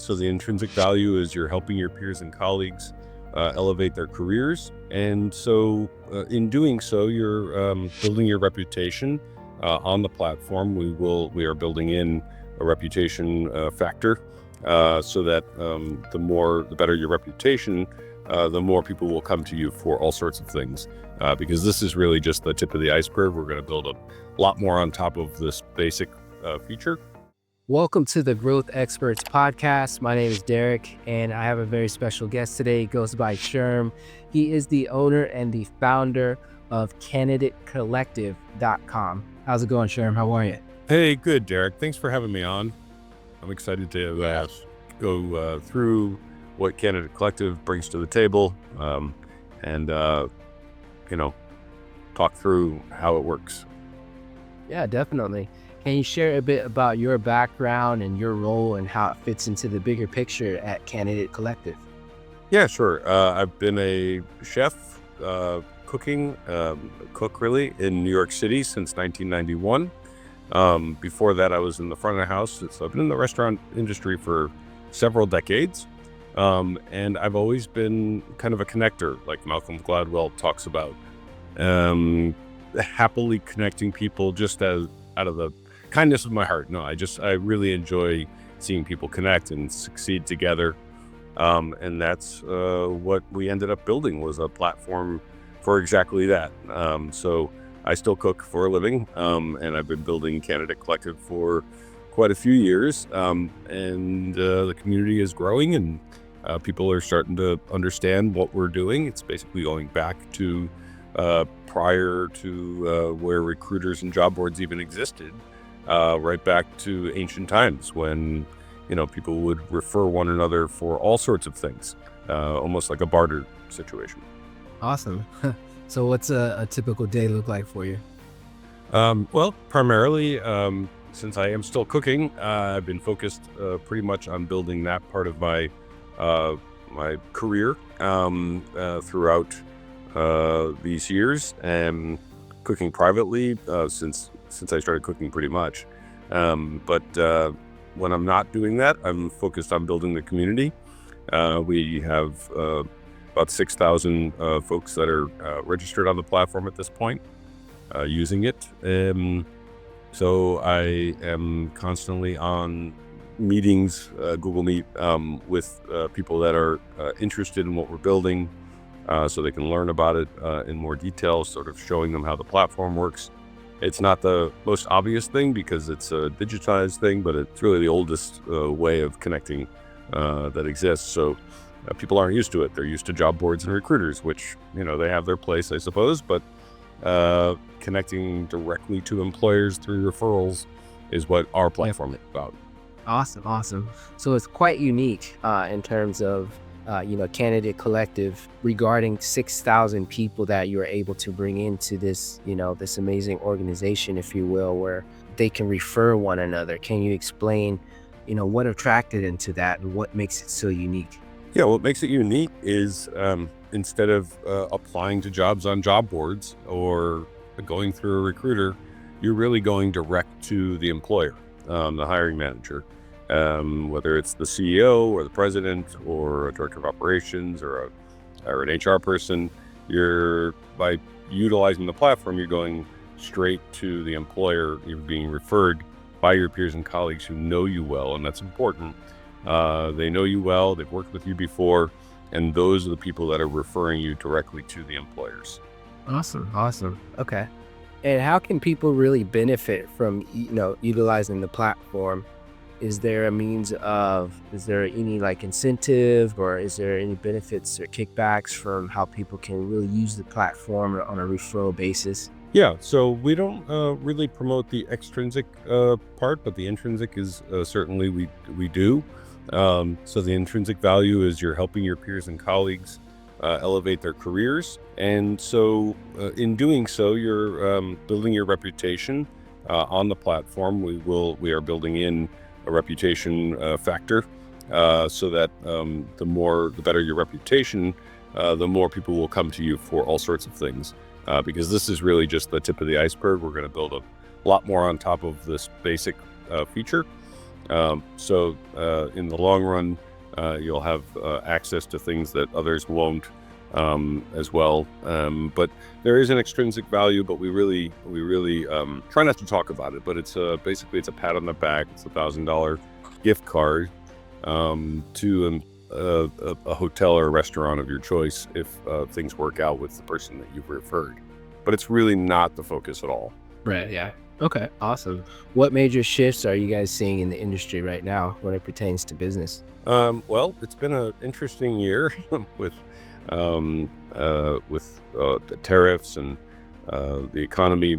So the intrinsic value is you're helping your peers and colleagues elevate their careers. And so in doing so, you're building your reputation on the platform. We are building in a reputation factor so that the better your reputation, the more people will come to you for all sorts of things. Because this is really just the tip of the iceberg. We're going to build a lot more on top of this basic feature. Welcome to the Growth Experts podcast. My name is Derek, and I have a very special guest today. He goes by Sherman. He is the owner and the founder of CandidateCollective.com. How's it going, Sherman? How are you? Hey, good, Derek. Thanks for having me on. I'm excited to go through what Candidate Collective brings to the table and talk through how it works. Yeah, definitely. Can you share a bit about your background and your role and how it fits into the bigger picture at Candidate Collective? Yeah, sure. I've been a chef, cook really, in New York City since 1991. Before that, I was in the front of the house. So I've been in the restaurant industry for several decades. And I've always been kind of a connector, like Malcolm Gladwell talks about, happily connecting people just out of the kindness of my heart. No, I really enjoy seeing people connect and succeed together. And that's what we ended up building, was a platform for exactly that. So I still cook for a living, and I've been building Candidate Collective for quite a few years. And the community is growing, and people are starting to understand what we're doing. It's basically going back to prior to where recruiters and job boards even existed, right back to ancient times when people would refer one another for all sorts of things, almost like a barter situation. Awesome. So what's a typical day look like for you? Well, primarily, since I am still cooking, I've been focused pretty much on building that part of my career throughout these years, and cooking privately since I started cooking pretty much. But when I'm not doing that, I'm focused on building the community. We have about 6,000 folks that are registered on the platform at this point, using it. So I am constantly on meetings, Google Meet, with people that are interested in what we're building, so they can learn about it in more detail, sort of showing them how the platform works. It's not the most obvious thing because it's a digitized thing, but it's really the oldest way of connecting that exists. So people aren't used to it. They're used to job boards and recruiters, which, they have their place, I suppose, but connecting directly to employers through referrals is what our platform is about. Awesome. So it's quite unique in terms of Candidate Collective regarding 6,000 people that you're able to bring into this, this amazing organization, if you will, where they can refer one another. Can you explain, what attracted into that and what makes it so unique? Yeah, what makes it unique is instead of applying to jobs on job boards or going through a recruiter, you're really going direct to the employer, the hiring manager. Whether it's the CEO or the president or a director of operations or an HR person, by utilizing the platform, you're going straight to the employer. You're being referred by your peers and colleagues who know you well, and that's important. They know you well, they've worked with you before, and those are the people that are referring you directly to the employers. Awesome. Okay. And how can people really benefit from, utilizing the platform? Is there any incentive, or is there any benefits or kickbacks from how people can really use the platform on a referral basis? Yeah, so we don't really promote the extrinsic part, but the intrinsic is certainly we do. So the intrinsic value is you're helping your peers and colleagues elevate their careers. And so in doing so, you're building your reputation on the platform. We are building in a reputation factor so that the better your reputation, the more people will come to you for all sorts of things. Because this is really just the tip of the iceberg. We're going to build a lot more on top of this basic feature. In the long run, you'll have access to things that others won't as well. But there is an extrinsic value, but we really try not to talk about it. But it's basically it's a pat on the back. It's $1,000 gift card to a hotel or a restaurant of your choice if things work out with the person that you've referred. But it's really not the focus at all. Right. Yeah. Okay. Awesome. What major shifts are you guys seeing in the industry right now when it pertains to business? Well, it's been an interesting year with the tariffs and the economy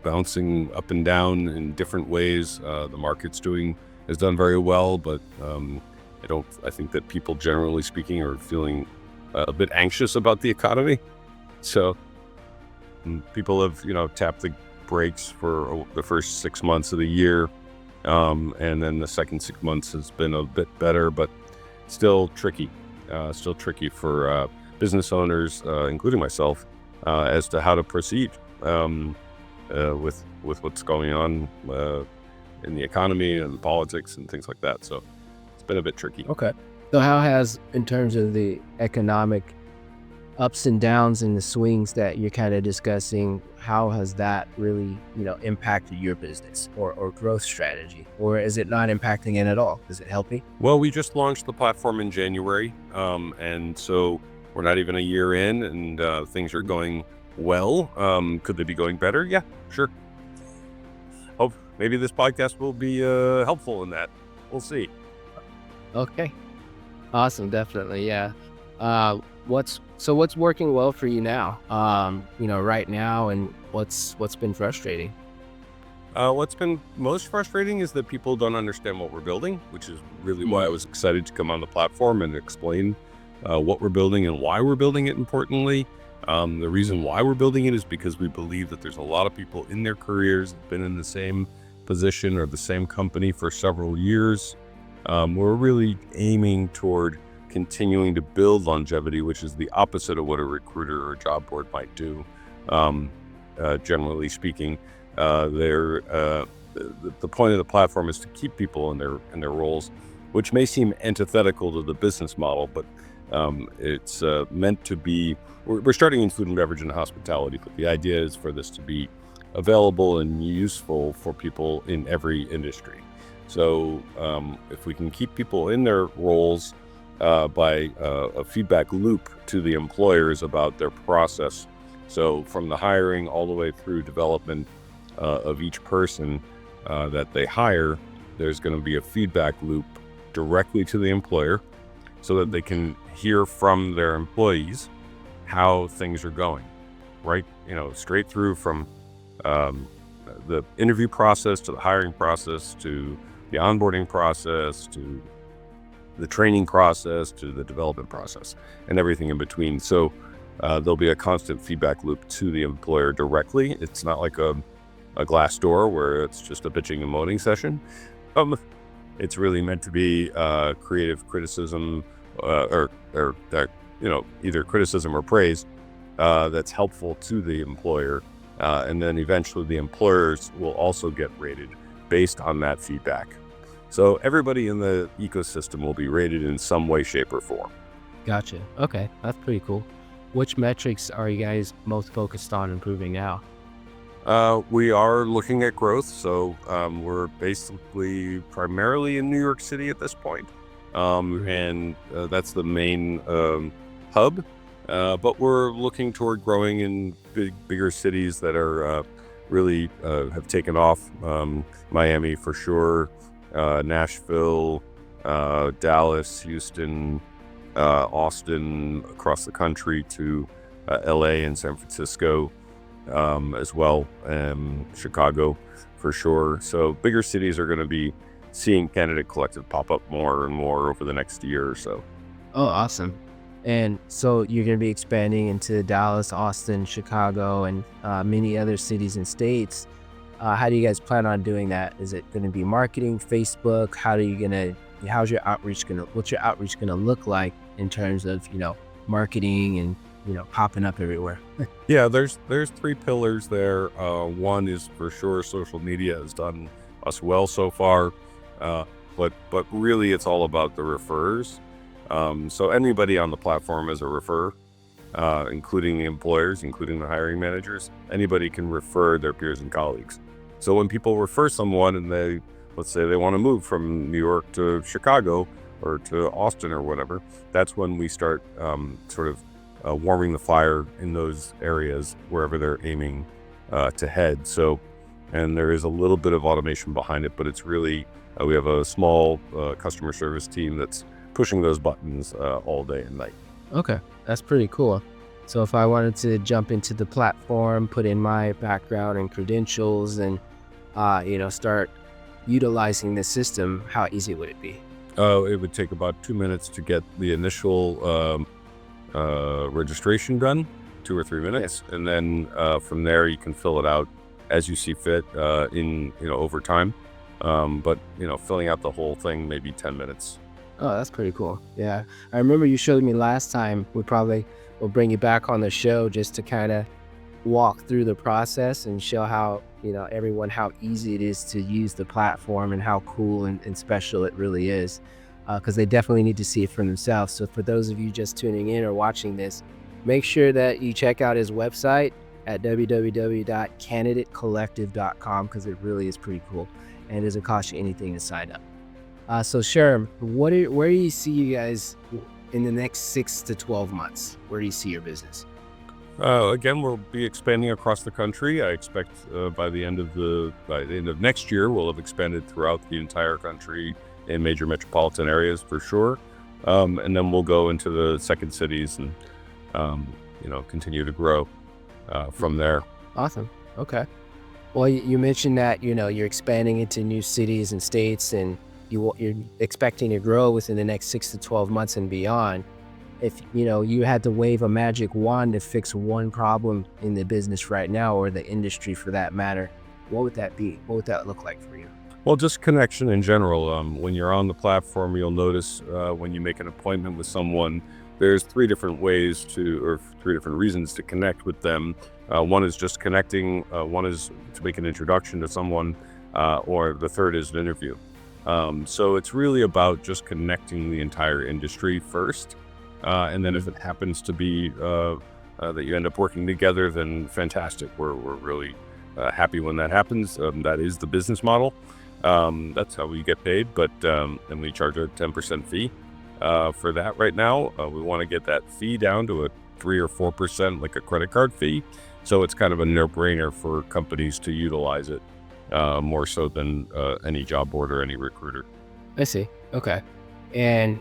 bouncing up and down in different ways. The market's has done very well, but I think that people, generally speaking, are feeling a bit anxious about the economy. So people have, tapped the brakes for the first 6 months of the year. And then the second 6 months has been a bit better, but still tricky for business owners, including myself, as to how to proceed with what's going on in the economy and politics and things like that. So it's been a bit tricky. Okay. So how has, in terms of the economic ups and downs and the swings that you're kind of discussing, how has that really, impacted your business or growth strategy? Or is it not impacting it at all? Is it helping? Well, we just launched the platform in January, and so we're not even a year in, and things are going well. Could they be going better? Yeah, sure. Hope maybe this podcast will be helpful in that. We'll see. Okay. Awesome. Definitely. Yeah. What's working well for you now, right now, and what's been frustrating? What's been most frustrating is that people don't understand what we're building, which is really why I was excited to come on the platform and explain what we're building and why we're building it. Importantly, the reason why we're building it is because we believe that there's a lot of people in their careers have been in the same position or the same company for several years. We're really aiming toward continuing to build longevity, which is the opposite of what a recruiter or a job board might do. Generally speaking, the point of the platform is to keep people in their roles, which may seem antithetical to the business model, but it's meant to be. We're starting in food and beverage and hospitality, but the idea is for this to be available and useful for people in every industry. So if we can keep people in their roles by a feedback loop to the employers about their process. So from the hiring all the way through development of each person that they hire, there's going to be a feedback loop directly to the employer so that they can hear from their employees how things are going, right? Straight through from the interview process to the hiring process to the onboarding process to the training process to the development process and everything in between. So there'll be a constant feedback loop to the employer directly. It's not like a glass door where it's just a bitching and moaning session. It's really meant to be creative criticism or either criticism or praise that's helpful to the employer. And then eventually the employers will also get rated based on that feedback. So everybody in the ecosystem will be rated in some way, shape, or form. Gotcha. Okay, that's pretty cool. Which metrics are you guys most focused on improving now? We are looking at growth. So we're basically primarily in New York City at this point. And that's the main hub. But we're looking toward growing in bigger cities that are really have taken off. Miami for sure. Nashville, Dallas, Houston, Austin, across the country to LA and San Francisco as well, Chicago for sure. So bigger cities are going to be seeing Candidate Collective pop up more and more over the next year or so. Oh, awesome. And so you're going to be expanding into Dallas, Austin, Chicago, and many other cities and states. How do you guys plan on doing that? Is it going to be marketing, Facebook? What's your outreach going to look like in terms of, marketing and, popping up everywhere? Yeah, there's 3 pillars there. One is for sure social media has done us well so far. But really, it's all about the referrers. So anybody on the platform is a referrer, including the employers, including the hiring managers. Anybody can refer their peers and colleagues. So when people refer someone and let's say they want to move from New York to Chicago or to Austin or whatever, that's when we start warming the fire in those areas wherever they're aiming to head. So, and there is a little bit of automation behind it, but it's really, we have a small customer service team that's pushing those buttons all day and night. Okay, that's pretty cool. So if I wanted to jump into the platform, put in my background and credentials and, start utilizing the system, how easy would it be? It would take about 2 minutes to get the initial registration done, 2 or 3 minutes. And then from there, you can fill it out as you see fit over time. But filling out the whole thing, maybe 10 minutes. Oh, that's pretty cool. Yeah. I remember you showed me last time. We probably will bring you back on the show just to kind of walk through the process and show how, everyone how easy it is to use the platform and how cool and special it really is. Because they definitely need to see it for themselves. So for those of you just tuning in or watching this, make sure that you check out his website at www.candidatecollective.com because it really is pretty cool and it doesn't cost you anything to sign up. So Sherman, where do you see you guys in the next 6 to 12 months? Where do you see your business? Again, we'll be expanding across the country. I expect by the end of next year, we'll have expanded throughout the entire country in major metropolitan areas for sure. And then we'll go into the second cities and, continue to grow from there. Awesome. Okay. Well, you mentioned that, you're expanding into new cities and states and you're expecting to grow within the next 6 to 12 months and beyond. If, you had to wave a magic wand to fix one problem in the business right now or the industry for that matter, what would that be? What would that look like for you? Well, just connection in general. When you're on the platform, you'll notice when you make an appointment with someone, there's 3 different reasons to connect with them. One is just connecting. One is to make an introduction to someone, or the third is an interview. So it's really about just connecting the entire industry first. And then if it happens to be that you end up working together, then fantastic. We're really happy when that happens. That is the business model. That's how we get paid, but and we charge a 10% fee for that right now. We want to get that fee down to a 3 or 4%, like a credit card fee. So it's kind of a no-brainer for companies to utilize it more so than any job board or any recruiter. I see. Okay. And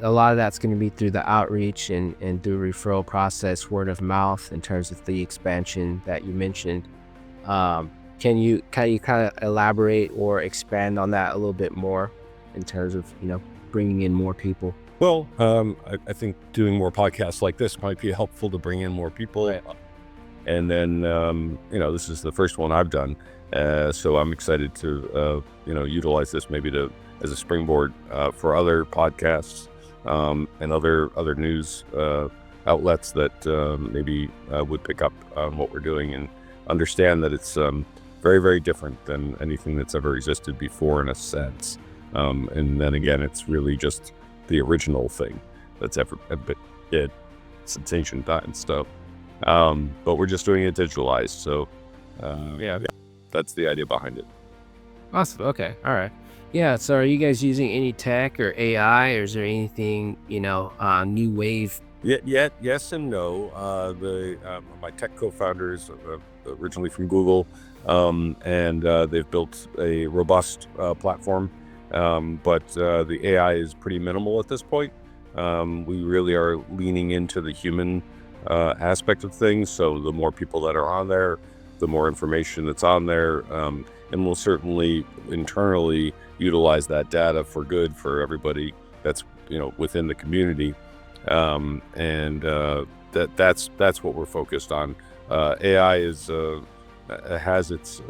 a lot of that's going to be through the outreach and through referral process, word of mouth in terms of the expansion that you mentioned. Can you kind of elaborate or expand on that a little bit more in terms of, bringing in more people? Well, I think doing more podcasts like this might be helpful to bring in more people. Right. And then, this is the first one I've done. So I'm excited to, utilize this maybe as a springboard for other podcasts and other news outlets that maybe would pick up on what we're doing and understand that it's very, very different than anything that's ever existed before in a sense. And then again, it's really just the original thing that's ever been since ancient times stuff. But we're just doing it digitalized. So yeah, that's the idea behind it. Awesome. Okay. All right. Yeah. So are you guys using any tech or AI, or is there anything, new wave? Yes and no. My tech co-founders originally from Google, and they've built a robust platform. But the AI is pretty minimal at this point. We really are leaning into the human aspect of things. So the more people that are on there, the more information that's on there, and we'll certainly internally utilize that data for good for everybody that's within the community, and that's what we're focused on. AI has its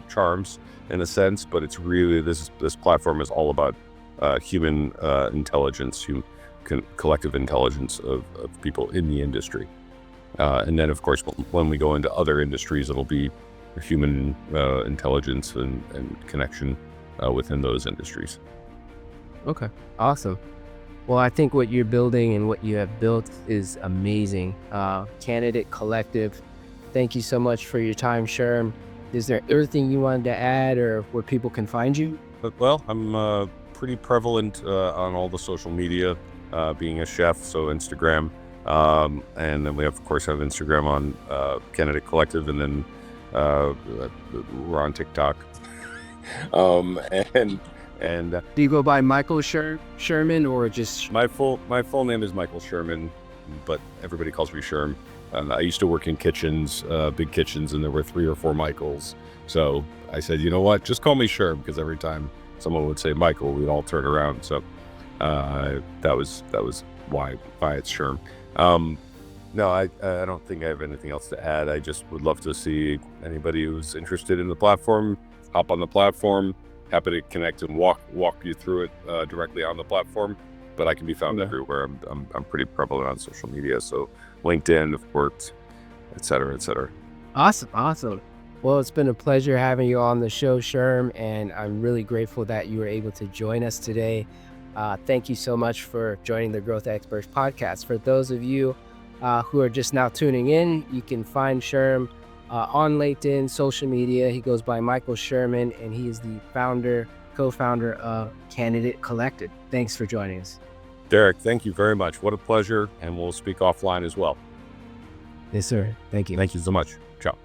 charms in a sense, but it's really this platform is all about human intelligence, collective intelligence of people in the industry. And then, of course, when we go into other industries, it'll be human intelligence and connection within those industries. Okay. Awesome. Well, I think what you're building and what you have built is amazing. Candidate Collective. Thank you so much for your time, Sherm. Is there anything you wanted to add or where people can find you? But, well, I'm pretty prevalent on all the social media, being a chef, so Instagram. And then we, of course, have Instagram on Candidate Collective, and then we're on TikTok. Um, and and Do you go by Michael Sherman or just? my full name is Michael Sherman, but everybody calls me Sherm. I used to work in kitchens, big kitchens, and there were 3 or 4 Michaels. So I said, you know what, just call me Sherm, because every time someone would say Michael, we'd all turn around. So that was why it's Sherm. No, I don't think I have anything else to add. I just would love to see anybody who's interested in the platform hop on the platform. Happy to connect and walk you through it directly on the platform. But I can be found everywhere. I'm pretty prevalent on social media, so LinkedIn, of course, et cetera, et cetera. Awesome. Well, it's been a pleasure having you on the show, Sherm, and I'm really grateful that you were able to join us today. Thank you so much for joining the Growth Experts podcast. For those of you who are just now tuning in, you can find Sherm on LinkedIn, social media. He goes by Michael Sherman, and he is the co-founder of Candidate Collective. Thanks for joining us. Derek, thank you very much. What a pleasure, and we'll speak offline as well. Yes, sir. Thank you. Thank you so much. Ciao.